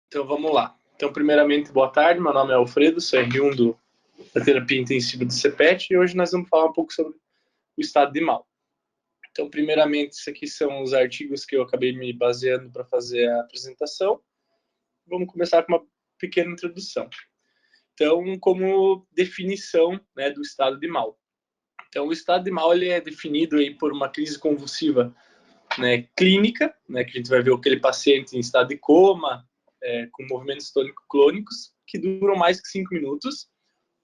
Então vamos lá. Então, primeiramente, boa tarde. Meu nome é Alfredo, sou R1 da terapia intensiva do CPET e hoje nós vamos falar um pouco sobre o estado de mal. Então, primeiramente, isso aqui são os artigos que eu acabei me baseando para fazer a apresentação. Vamos começar com uma pequena introdução. Então, como definição, né, do estado de mal. Então, o estado de mal ele é definido aí por uma crise convulsiva, né, clínica, né, que a gente vai ver aquele paciente em estado de coma, com movimentos tônico-clônicos, que duram mais que 5 minutos,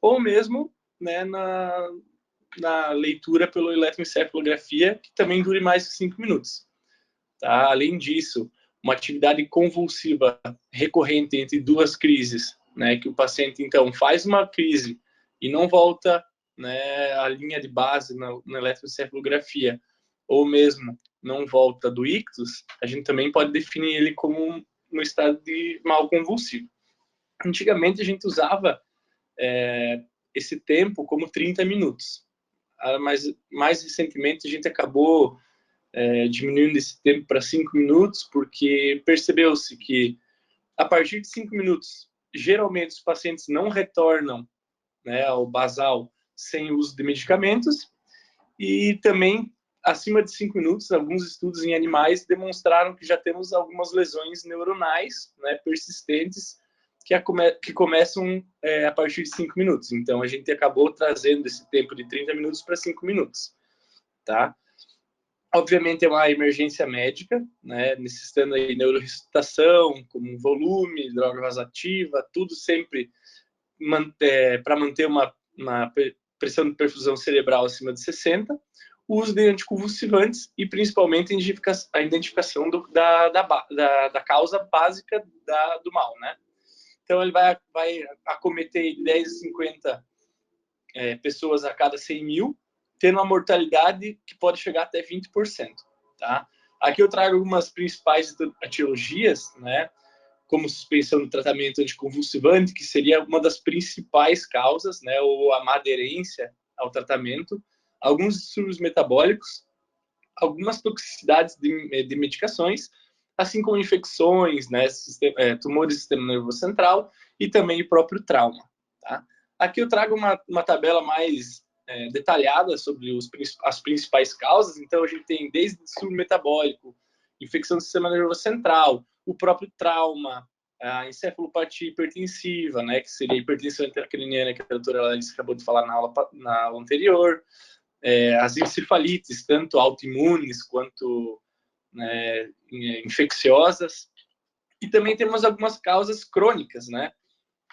ou mesmo, né, na leitura pela eletroencefalografia, que também dure mais que 5 minutos. Tá? Além disso, uma atividade convulsiva recorrente entre duas crises, né, que o paciente, então, faz uma crise e não volta, né, à linha de base na eletroencefalografia, ou mesmo não volta do ictus, a gente também pode definir ele como no estado de mal convulsivo. Antigamente, a gente usava esse tempo como 30 minutos, mas mais recentemente a gente acabou diminuindo esse tempo para 5 minutos, porque percebeu-se que a partir de 5 minutos, geralmente os pacientes não retornam, né, ao basal sem uso de medicamentos, e também acima de 5 minutos, alguns estudos em animais demonstraram que já temos algumas lesões neuronais, né, persistentes que começam a partir de 5 minutos. Então, a gente acabou trazendo esse tempo de 30 minutos para 5 minutos. Tá? Obviamente, é uma emergência médica, né, necessitando aí neuroressuscitação, como volume, droga vasoativa, tudo sempre para manter uma pressão de perfusão cerebral acima de 60, o uso de anticonvulsivantes e principalmente a identificação da causa básica do mal, né? Então, ele vai acometer 10 a 50 pessoas a cada 100 mil, tendo uma mortalidade que pode chegar até 20%. Tá? Aqui eu trago algumas principais etiologias, né? Como suspensão do tratamento anticonvulsivante, que seria uma das principais causas, né, ou a má aderência ao tratamento, alguns distúrbios metabólicos, algumas toxicidades de medicações, assim como infecções, né, tumores do sistema nervoso central e também o próprio trauma. Tá? Aqui eu trago uma tabela mais detalhada sobre as principais causas. Então, a gente tem desde distúrbio metabólico, infecção do sistema nervoso central, o próprio trauma, a encefalopatia hipertensiva, né, que seria a hipertensão intracraniana, que a doutora Alice acabou de falar na aula anterior, as encefalites, tanto autoimunes quanto infecciosas, e também temos algumas causas crônicas, né,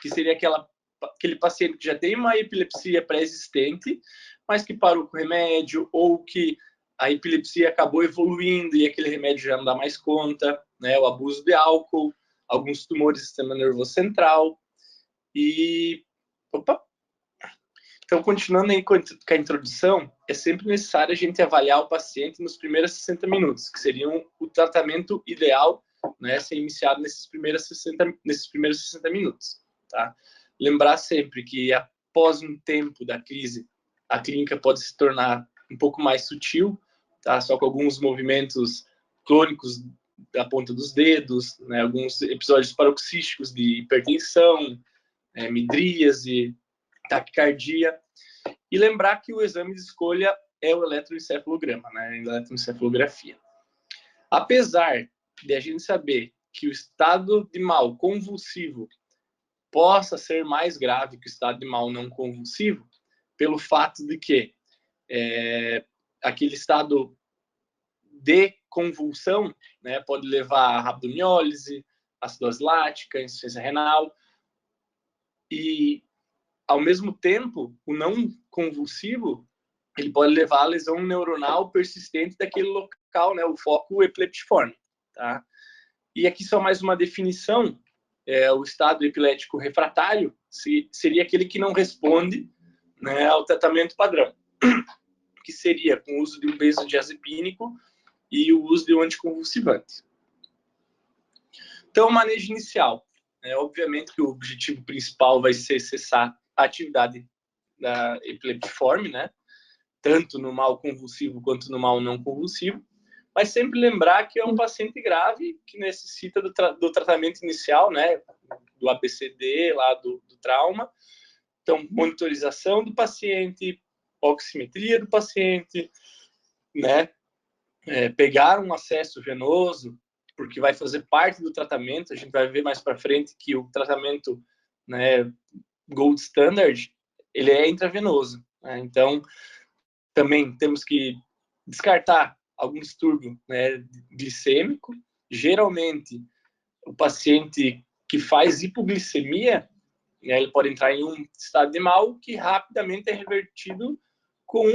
que seria aquele paciente que já tem uma epilepsia pré-existente, mas que parou com remédio, ou que a epilepsia acabou evoluindo e aquele remédio já não dá mais conta, né, o abuso de álcool, alguns tumores do sistema nervoso central. E então, continuando aí com a introdução, é sempre necessário a gente avaliar o paciente nos primeiros 60 minutos, que seriam o tratamento ideal, né, ser iniciado nesses primeiros 60 minutos. Tá? Lembrar sempre que após um tempo da crise, a clínica pode se tornar um pouco mais sutil, tá? Só com alguns movimentos clônicos da ponta dos dedos, né? Alguns episódios paroxísticos de hipertensão, midríase, taquicardia. E lembrar que o exame de escolha é o eletroencefalograma, né? A eletroencefalografia. Apesar de a gente saber que o estado de mal convulsivo possa ser mais grave que o estado de mal não convulsivo, pelo fato de que aquele estado de convulsão, né, pode levar a rabdomiólise, acidose lática, insuficiência renal, e ao mesmo tempo, o não convulsivo, ele pode levar a lesão neuronal persistente daquele local, né, o foco epileptiforme, tá? E aqui só mais uma definição, o estado epilético refratário seria aquele que não responde, né, ao tratamento padrão, que seria com o uso de um benzodiazepínico e o uso de um anticonvulsivante. Então, o manejo inicial. Obviamente que o objetivo principal vai ser cessar a atividade da epileptiforme, né? Tanto no mal convulsivo quanto no mal não convulsivo. mas sempre lembrar que é um paciente grave que necessita do tratamento inicial, né, do ABCD, lá do trauma. Então, monitorização do paciente, oximetria do paciente, né, pegar um acesso venoso, porque vai fazer parte do tratamento. A gente vai ver mais para frente que o tratamento, né, gold standard, ele é intravenoso, né? Então, também temos que descartar algum distúrbio, né, glicêmico. Geralmente, o paciente que faz hipoglicemia, né, ele pode entrar em um estado de mal que rapidamente é revertido com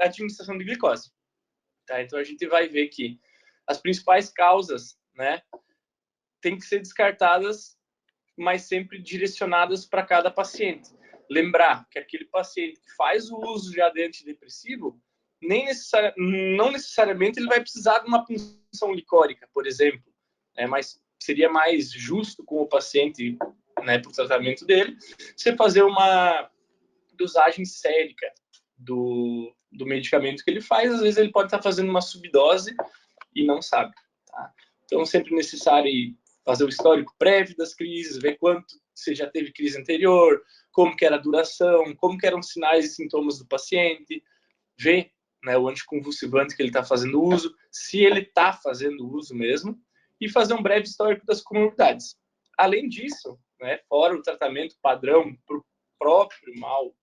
a administração de glicose. Tá? Então, a gente vai ver que as principais causas, né, têm que ser descartadas, mas sempre direcionadas para cada paciente. Lembrar que aquele paciente que faz o uso já de antidepressivo, não necessariamente ele vai precisar de uma punção licórica, por exemplo, né? Mas seria mais justo com o paciente, né, para o tratamento dele, você fazer uma dosagem sérica do medicamento que ele faz. Às vezes ele pode estar fazendo uma subdose e não sabe. Tá? Então, sempre necessário fazer o histórico prévio das crises, ver quanto você já teve crise anterior, como que era a duração, como que eram os sinais e sintomas do paciente, ver, né, o anticonvulsivante que ele está fazendo uso, se ele está fazendo uso mesmo, e fazer um breve histórico das comorbidades. Além disso, né, fora o tratamento padrão para o próprio mal,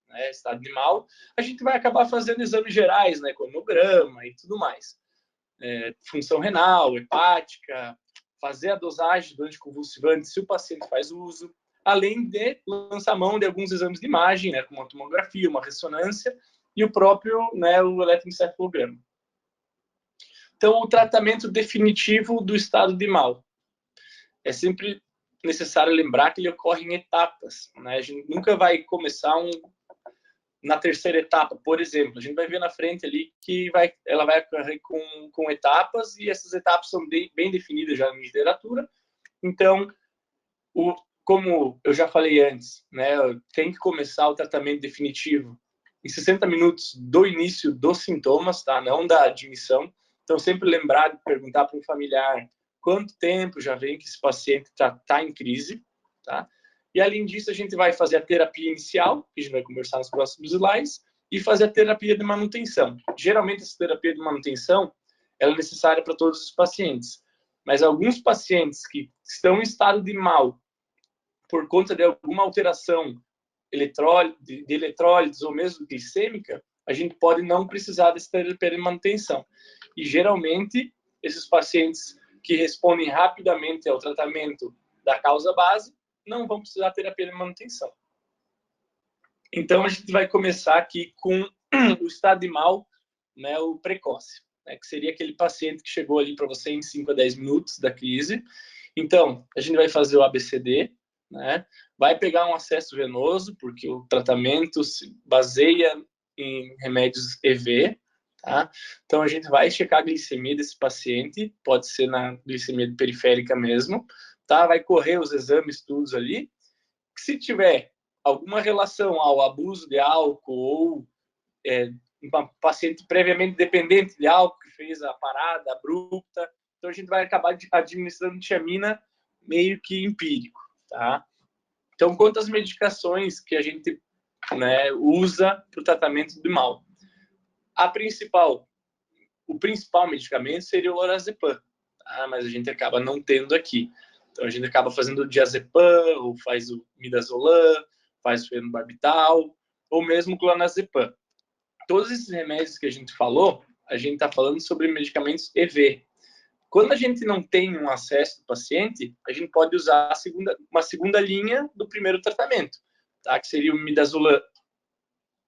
né, estado de mal, a gente vai acabar fazendo exames gerais, né, cronograma e tudo mais. Função renal, hepática, fazer a dosagem do anticonvulsivante se o paciente faz uso, além de lançar mão de alguns exames de imagem, né, como uma tomografia, uma ressonância e o próprio, né, o eletroencefalograma. Então, o tratamento definitivo do estado de mal. É sempre necessário lembrar que ele ocorre em etapas, né? A gente nunca vai começar na terceira etapa, por exemplo. A gente vai ver na frente ali que ela vai ocorrer com etapas, e essas etapas são bem definidas já na literatura. Então, como eu já falei antes, né, tem que começar o tratamento definitivo em 60 minutos do início dos sintomas, tá? Não da admissão. Então, sempre lembrar de perguntar para um familiar quanto tempo já vem que esse paciente está em crise, tá? E, além disso, a gente vai fazer a terapia inicial, que a gente vai conversar nos próximos slides, e fazer a terapia de manutenção. Geralmente, essa terapia de manutenção ela é necessária para todos os pacientes, mas alguns pacientes que estão em estado de mal por conta de alguma alteração de eletrólitos ou mesmo glicêmica, a gente pode não precisar dessa terapia de manutenção. E, geralmente, esses pacientes que respondem rapidamente ao tratamento da causa base não vão precisar de terapia de manutenção. Então, a gente vai começar aqui com o estado de mal, né, o precoce, né, que seria aquele paciente que chegou ali para você em 5 a 10 minutos da crise. Então, a gente vai fazer o ABCD, né, vai pegar um acesso venoso, porque o tratamento se baseia em remédios EV, tá? Então, a gente vai checar a glicemia desse paciente, pode ser na glicemia periférica mesmo, tá? Vai correr os exames todos ali, que se tiver alguma relação ao abuso de álcool ou um paciente previamente dependente de álcool que fez a parada abrupta, então a gente vai acabar administrando tiamina meio que empírico, tá? Então, quantas medicações que a gente, né, usa para o tratamento do mal? O principal medicamento seria o lorazepam, tá? Mas a gente acaba não tendo aqui. Então, a gente acaba fazendo o diazepam, ou faz o midazolam, faz o fenobarbital, ou mesmo o clonazepam. Todos esses remédios que a gente falou, a gente está falando sobre medicamentos EV. Quando a gente não tem um acesso do paciente, a gente pode usar uma segunda linha do primeiro tratamento, tá? Que seria o midazolam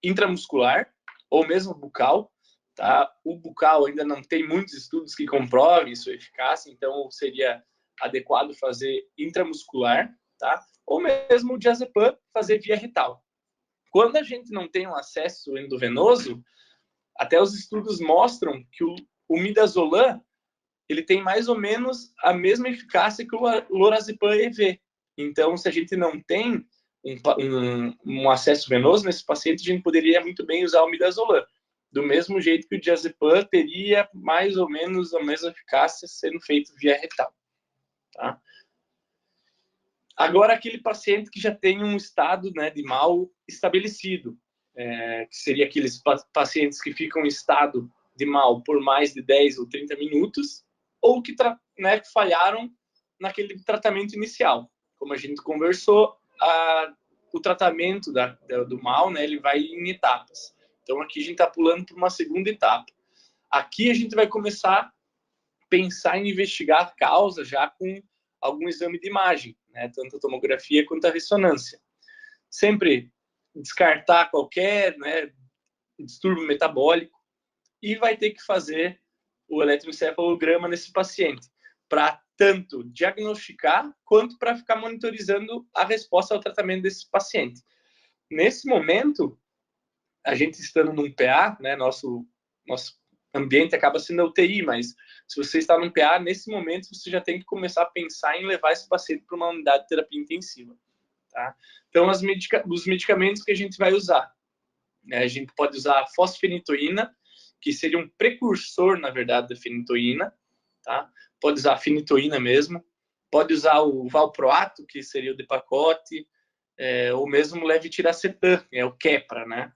intramuscular ou mesmo bucal. Tá? O bucal ainda não tem muitos estudos que comprovem sua eficácia, então seria adequado fazer intramuscular, tá? Ou mesmo o diazepam fazer via retal. Quando a gente não tem um acesso endovenoso, até os estudos mostram que o midazolam ele tem mais ou menos a mesma eficácia que o lorazepam EV. Então, se a gente não tem um acesso venoso nesse paciente, a gente poderia muito bem usar o midazolam. do mesmo jeito que o diazepam teria mais ou menos a mesma eficácia sendo feito via retal. Tá? Agora, aquele paciente que já tem um estado, né, de mal estabelecido, que seria aqueles pacientes que ficam em estado de mal por mais de 10 ou 30 minutos, ou que né, falharam naquele tratamento inicial. Como a gente conversou, o tratamento do mal, né, ele vai em etapas. Então, aqui a gente está pulando para uma segunda etapa. Aqui a gente vai começar a pensar em investigar a causa já com algum exame de imagem, né, tanto a tomografia quanto a ressonância. Sempre descartar qualquer, né, distúrbio metabólico e vai ter que fazer o eletroencefalograma nesse paciente para tanto diagnosticar quanto para ficar monitorizando a resposta ao tratamento desse paciente. Nesse momento, a gente estando num PA, né, nosso ambiente acaba sendo a UTI, mas se você está num PA, nesse momento você já tem que começar a pensar em levar esse paciente para uma unidade de terapia intensiva. Tá? Então, os medicamentos que a gente vai usar, né, a gente pode usar a fosfenitoína, que seria um precursor, na verdade, da fenitoína, tá? Pode usar a fenitoína mesmo, pode usar o valproato, que seria o de pacote, ou mesmo o levetiracetam, é o Keppra, né?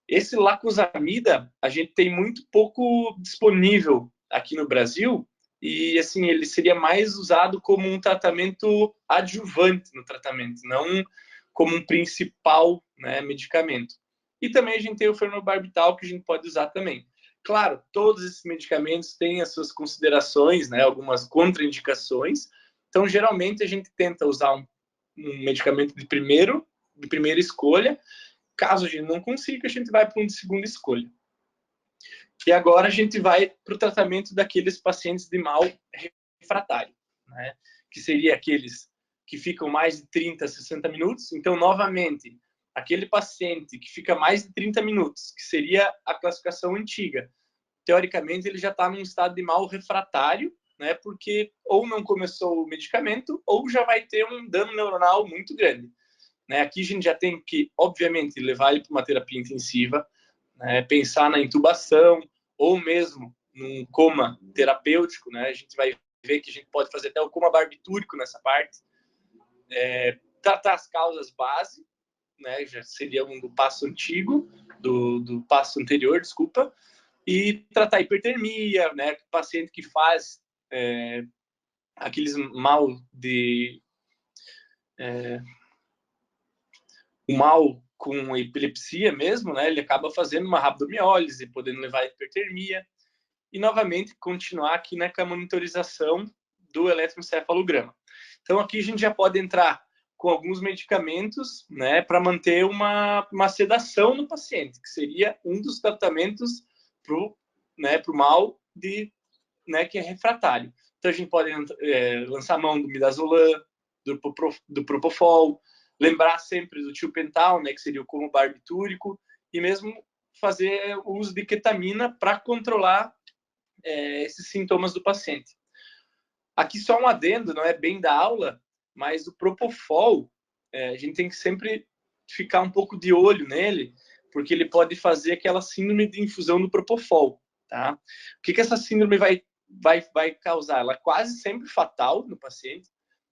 Esse lacosamida, a gente tem muito pouco disponível aqui no Brasil, e assim, ele seria mais usado como um tratamento adjuvante no tratamento, não como um principal, né, medicamento. E também a gente tem o fenobarbital, que a gente pode usar também. Claro, todos esses medicamentos têm as suas considerações, né, algumas contraindicações. Então, geralmente, a gente tenta usar um medicamento de primeira escolha. Caso a gente não consiga, a gente vai para um de segunda escolha. E agora a gente vai para o tratamento daqueles pacientes de mal refratário, né? Que seria aqueles que ficam mais de 30 a 60 minutos. Então, novamente, aquele paciente que fica mais de 30 minutos, que seria a classificação antiga, teoricamente ele já está num estado de mal refratário, né? Porque ou não começou o medicamento ou já vai ter um dano neuronal muito grande. Né? Aqui a gente já tem que, obviamente, levar ele para uma terapia intensiva, né? Pensar na intubação ou mesmo num coma terapêutico, né? A gente vai ver que a gente pode fazer até o coma barbitúrico nessa parte. Tratar as causas base, né? Já seria do passo antigo, do passo anterior, desculpa, e tratar a hipertermia, né? Paciente que faz aqueles mal de... o mal com epilepsia mesmo, né? Ele acaba fazendo uma rabdomiólise, podendo levar a hipertermia. E, novamente, continuar aqui, né, com a monitorização do eletroencefalograma. Então, aqui a gente já pode entrar com alguns medicamentos, né, para manter uma sedação no paciente, que seria um dos tratamentos pro mal né, que é refratário. Então, a gente pode lançar mão do midazolam, do propofol, lembrar sempre do tiopental, né, que seria o como barbitúrico, e mesmo fazer o uso de ketamina para controlar esses sintomas do paciente. Aqui só um adendo, não é bem da aula, mas o propofol, a gente tem que sempre ficar um pouco de olho nele, porque ele pode fazer aquela síndrome de infusão do propofol, tá? O que essa síndrome vai causar? Ela é quase sempre fatal no paciente.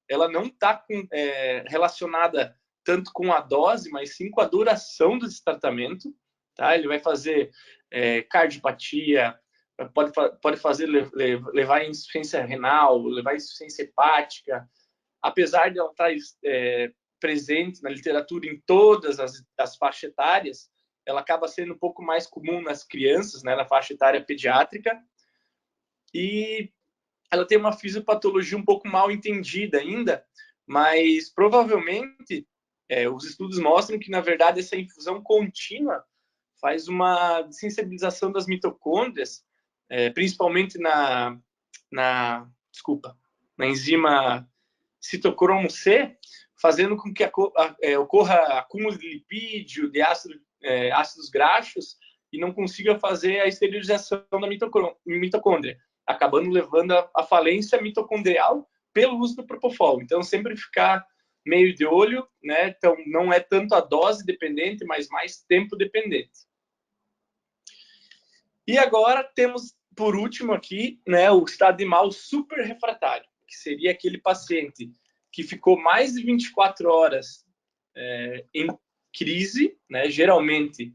Ela não está relacionada tanto com a dose, mas sim com a duração desse tratamento, tá? Ele vai fazer cardiopatia, pode fazer levar insuficiência renal, levar insuficiência hepática. Apesar de ela estar presente na literatura em todas as faixas etárias, ela acaba sendo um pouco mais comum nas crianças, né, na faixa etária pediátrica, e ela tem uma fisiopatologia um pouco mal entendida ainda, mas provavelmente os estudos mostram que, na verdade, essa infusão contínua faz uma desensibilização das mitocôndrias, principalmente na enzima citocromo C, fazendo com que ocorra acúmulo de lipídio, de ácidos graxos, e não consiga fazer a esterilização da mitocôndria, acabando levando à falência mitocondrial pelo uso do propofol. Então, sempre ficar meio de olho, né? Então, não é tanto a dose dependente, mas mais tempo dependente. E agora temos, por último aqui, né, o estado de mal super refratário, que seria aquele paciente que ficou mais de 24 horas em crise, né, geralmente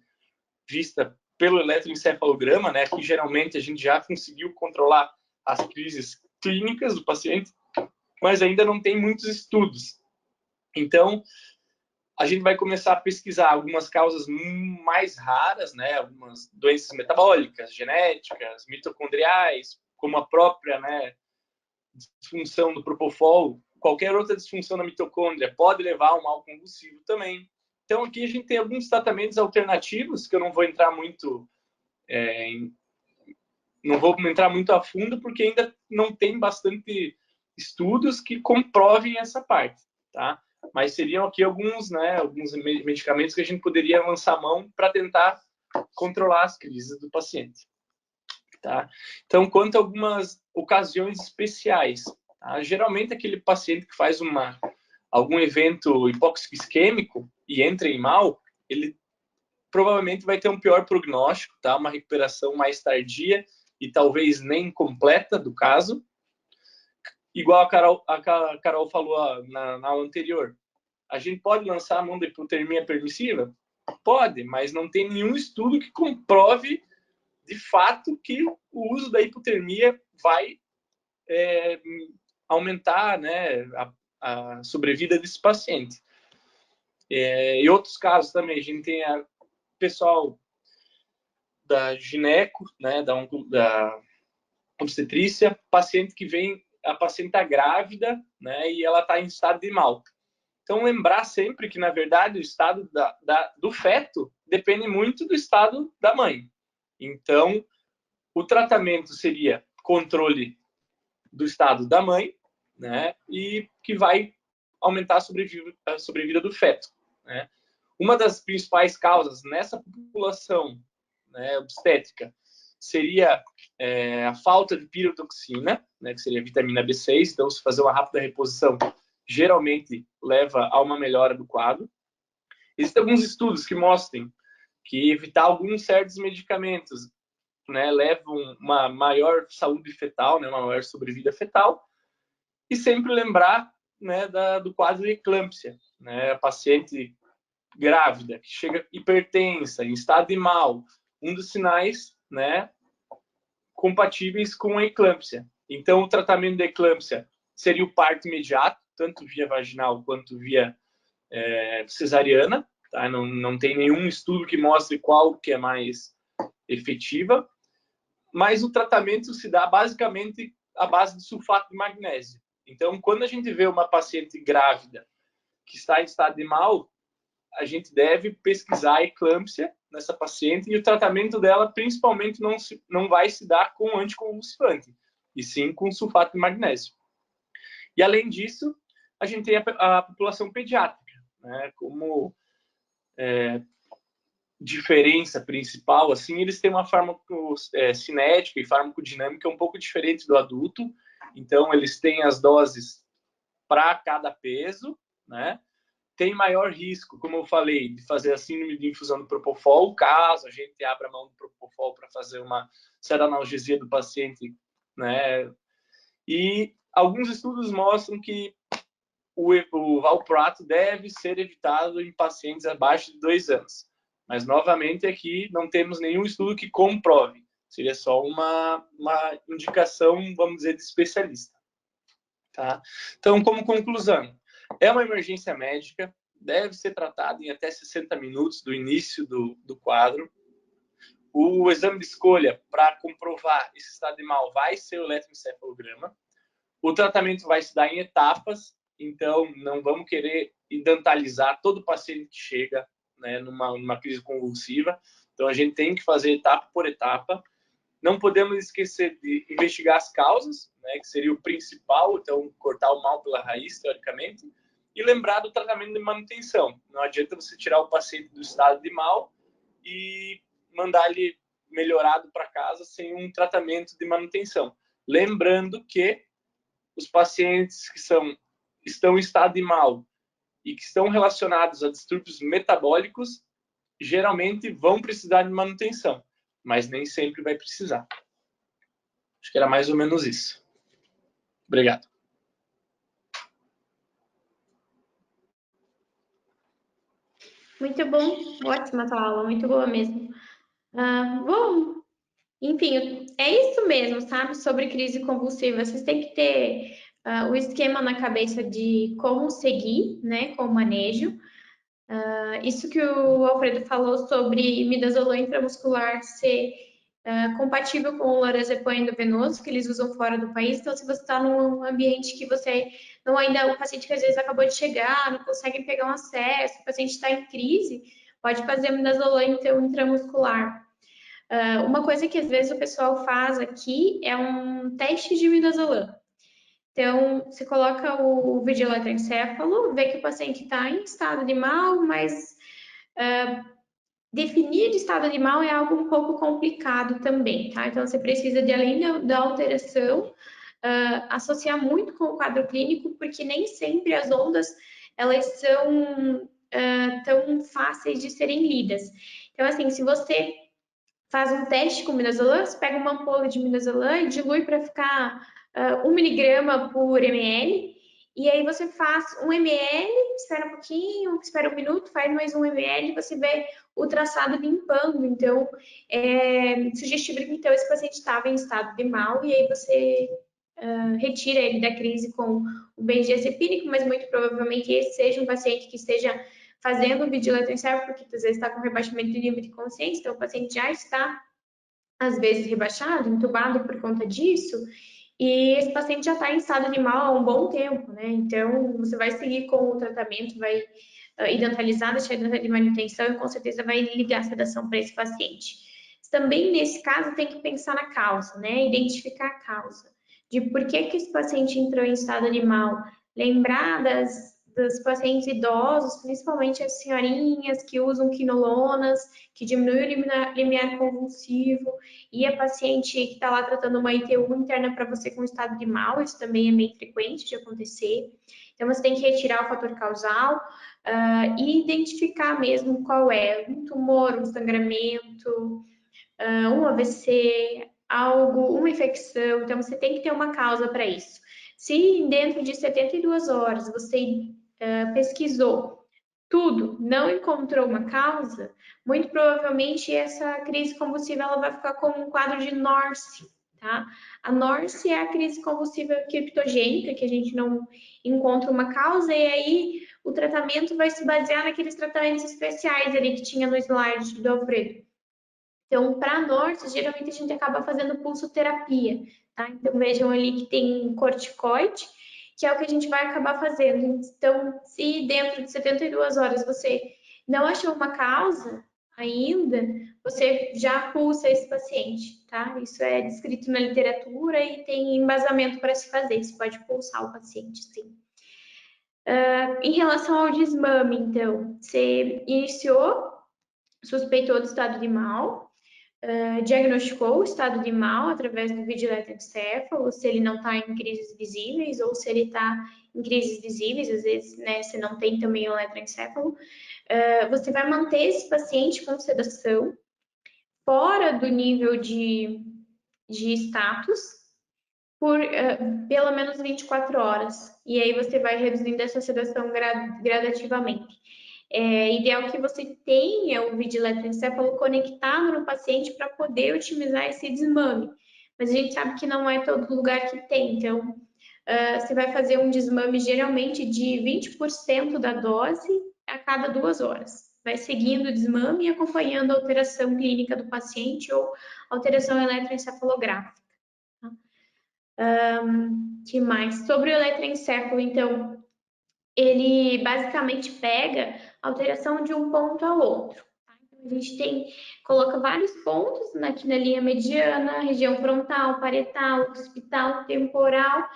vista pelo eletroencefalograma, né, que geralmente a gente já conseguiu controlar as crises clínicas do paciente, mas ainda não tem muitos estudos. Então, a gente vai começar a pesquisar algumas causas mais raras, né, algumas doenças metabólicas, genéticas, mitocondriais, como a própria, né, disfunção do propofol. Qualquer outra disfunção da mitocôndria pode levar a um mal convulsivo também. Então, aqui a gente tem alguns tratamentos alternativos, que eu não vou entrar muito não vou entrar muito a fundo, porque ainda não tem bastante estudos que comprovem essa parte, tá? Mas seriam aqui alguns, né, alguns medicamentos que a gente poderia lançar mão para tentar controlar as crises do paciente, tá? Então, quanto a algumas ocasiões especiais, tá? Geralmente aquele paciente que faz algum evento hipóxico isquêmico e entra em mal, ele provavelmente vai ter um pior prognóstico, tá? Uma recuperação mais tardia e talvez nem completa do caso. Igual a Carol falou na aula anterior. A gente pode lançar a mão da hipotermia permissiva? Pode, mas não tem nenhum estudo que comprove de fato que o uso da hipotermia vai aumentar, né, a sobrevida desse paciente. Em outros casos também, a gente tem pessoal da gineco, né, da obstetrícia, paciente que vem, a paciente está grávida, né, e ela está em estado de mal. Então, lembrar sempre que, na verdade, o estado do feto depende muito do estado da mãe. Então, o tratamento seria controle do estado da mãe, né, e que vai aumentar a sobrevida do feto, né. Uma das principais causas nessa população, né, obstétrica seria a falta de pirotoxina, né, que seria a vitamina B6. Então, se fazer uma rápida reposição, geralmente leva a uma melhora do quadro. Existem alguns estudos que mostram que evitar alguns certos medicamentos, né, levam uma maior saúde fetal, né, uma maior sobrevida fetal. E sempre lembrar, né, do quadro de eclâmpsia, né, a paciente grávida que chega hipertensa, em estado de mal, um dos sinais, né, compatíveis com a eclâmpsia. Então, o tratamento da eclâmpsia seria o parto imediato, tanto via vaginal quanto via cesariana. Tá? Não tem nenhum estudo que mostre qual que é mais efetiva, mas o tratamento se dá basicamente à base de sulfato de magnésio. Então, quando a gente vê uma paciente grávida que está em estado de mal, a gente deve pesquisar a eclâmpsia nessa paciente, e o tratamento dela principalmente não vai se dar com anticonvulsivante, e sim com sulfato de magnésio. E além disso, a gente tem a população pediátrica, né, como diferença principal, assim, eles têm uma farmacocinética e farmacodinâmica um pouco diferente do adulto. Então, eles têm as doses para cada peso, né? Tem maior risco, como eu falei, de fazer a síndrome de infusão do propofol, caso a gente abra mão do propofol para fazer uma seroanalgesia do paciente, né? E alguns estudos mostram que o valproato deve ser evitado em pacientes abaixo de 2 anos. Mas, novamente, aqui não temos nenhum estudo que comprove. Seria só uma indicação, vamos dizer, de especialista. Tá? Então, como conclusão, é uma emergência médica, deve ser tratada em até 60 minutos do início do quadro. O exame de escolha para comprovar esse estado de mal vai ser o eletroencefalograma. O tratamento vai se dar em etapas, então não vamos querer idantalizar todo paciente que chega, né, numa crise convulsiva. Então a gente tem que fazer etapa por etapa. Não podemos esquecer de investigar as causas, né, que seria o principal, então cortar o mal pela raiz, teoricamente, e lembrar do tratamento de manutenção. Não adianta você tirar o paciente do estado de mal e mandar ele melhorado para casa sem um tratamento de manutenção. Lembrando que os pacientes que estão em estado de mal e que estão relacionados a distúrbios metabólicos geralmente vão precisar de manutenção. mas nem sempre vai precisar. Acho que era mais ou menos isso. Obrigado. Muito bom, ótima tua aula, muito boa mesmo. Bom, enfim, é isso mesmo, sabe? Sobre crise convulsiva. Vocês têm que ter o esquema na cabeça de como seguir, né, com o manejo. Isso que o Alfredo falou sobre midazolam intramuscular ser compatível com o lorazepam endovenoso, que eles usam fora do país. Então, se você está num ambiente que você não ainda, o paciente que às vezes acabou de chegar, não consegue pegar um acesso, o paciente está em crise, pode fazer midazolam intramuscular. Uma coisa que às vezes o pessoal faz aqui é um teste de midazolam. Então, você coloca o vídeo eletroencefalo, vê que o paciente está em estado de mal, mas definir estado de mal é algo um pouco complicado também, tá? Então, você precisa de, além da alteração, associar muito com o quadro clínico, porque nem sempre as ondas, elas são tão fáceis de serem lidas. Então, assim, se você faz um teste com midazolam, você pega uma ampola de midazolam e dilui para ficar 1 miligrama por ml, e aí você faz 1 ml, espera um pouquinho, espera 1 minuto, faz mais 1 ml e você vê o traçado limpando. Então, sugestivo que então esse paciente estava em estado de mal, e aí você retira ele da crise com o benzodiazepínico, mas muito provavelmente esse seja um paciente que esteja fazendo o vídeo eletroencefalo, porque às vezes está com rebaixamento de nível de consciência, então o paciente já está, às vezes, rebaixado, entubado por conta disso, e esse paciente já está em estado de mal há um bom tempo, né? Então, você vai seguir com o tratamento, vai identalizar, deixar de manutenção e com certeza vai ligar a sedação para esse paciente. Também, nesse caso, tem que pensar na causa, né? Identificar a causa de por que esse paciente entrou em estado de mal. Lembrar dos pacientes idosos, principalmente as senhorinhas que usam quinolonas, que diminuem o limiar convulsivo, e a paciente que está lá tratando uma ITU interna para você com estado de mal, isso também é bem frequente de acontecer. Então, você tem que retirar o fator causal e identificar mesmo qual é um tumor, um sangramento, um AVC, algo, uma infecção. Então, você tem que ter uma causa para isso. Se dentro de 72 horas você pesquisou tudo, não encontrou uma causa, muito provavelmente essa crise convulsiva ela vai ficar com um quadro de NORCE, tá? A NORCE é a crise convulsiva criptogênica, que a gente não encontra uma causa, e aí o tratamento vai se basear naqueles tratamentos especiais ali que tinha no slide do Alfredo. Então, para NORCE, geralmente a gente acaba fazendo pulsoterapia, tá? Então, vejam ali que tem corticoide, que é o que a gente vai acabar fazendo. Então, se dentro de 72 horas você não achou uma causa ainda, você já pulsa esse paciente, tá? Isso é descrito na literatura e tem embasamento para se fazer. Você pode pulsar o paciente, sim. Em relação ao desmame, então, você iniciou, suspeitou do estado de mal, diagnosticou o estado de mal através do vídeo eletroencefalo, se ele não está em crises visíveis ou se ele está em crises visíveis, às vezes, né, se não tem também o eletroencefalo. Você vai manter esse paciente com sedação fora do nível de status por pelo menos 24 horas. E aí você vai reduzindo essa sedação gradativamente. É ideal que você tenha o vídeo eletroencefalo conectado no paciente para poder otimizar esse desmame. Mas a gente sabe que não é todo lugar que tem, então você vai fazer um desmame geralmente de 20% da dose a cada 2 horas. Vai seguindo o desmame e acompanhando a alteração clínica do paciente ou alteração eletroencefalográfica. Que mais? Sobre o eletroencefalo, então, ele basicamente pega a alteração de um ponto ao outro. Tá? Então, a gente coloca vários pontos aqui na linha mediana, região frontal, parietal, occipital, temporal,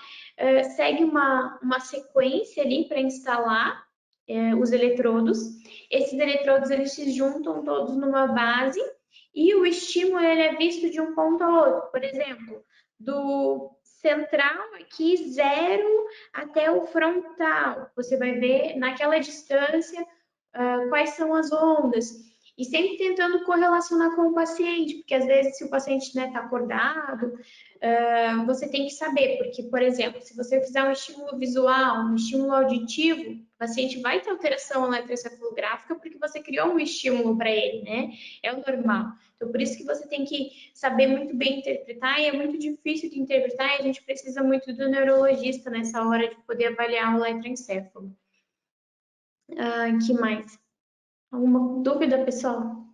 segue uma sequência ali para instalar os eletrodos. Esses eletrodos eles se juntam todos numa base e o estímulo ele é visto de um ponto ao outro. Por exemplo, do central aqui, 0 até o frontal. Você vai ver naquela distância quais são as ondas. E sempre tentando correlacionar com o paciente, porque às vezes se o paciente está acordado, você tem que saber, porque, por exemplo, se você fizer um estímulo visual, um estímulo auditivo, o paciente vai ter alteração eletroencefalográfica porque você criou um estímulo para ele, né? É o normal. Então, por isso que você tem que saber muito bem interpretar, e é muito difícil de interpretar, e a gente precisa muito do neurologista nessa hora de poder avaliar o eletroencefalo. Que mais? Alguma dúvida, pessoal?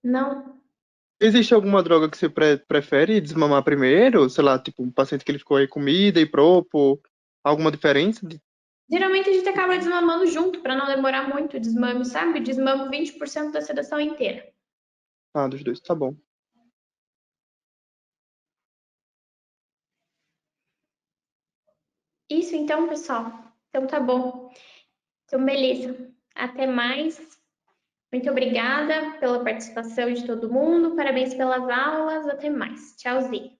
Não? Existe alguma droga que você prefere desmamar primeiro? Sei lá, tipo um paciente que ele ficou aí comida e propo, alguma diferença? Geralmente a gente acaba desmamando junto, para não demorar muito o desmame, sabe? Desmamo 20% da sedação inteira. Ah, dos dois, tá bom. Isso então, pessoal. Então tá bom. Então, beleza. Até mais. Muito obrigada pela participação de todo mundo. Parabéns pelas aulas. Até mais. Tchauzinho.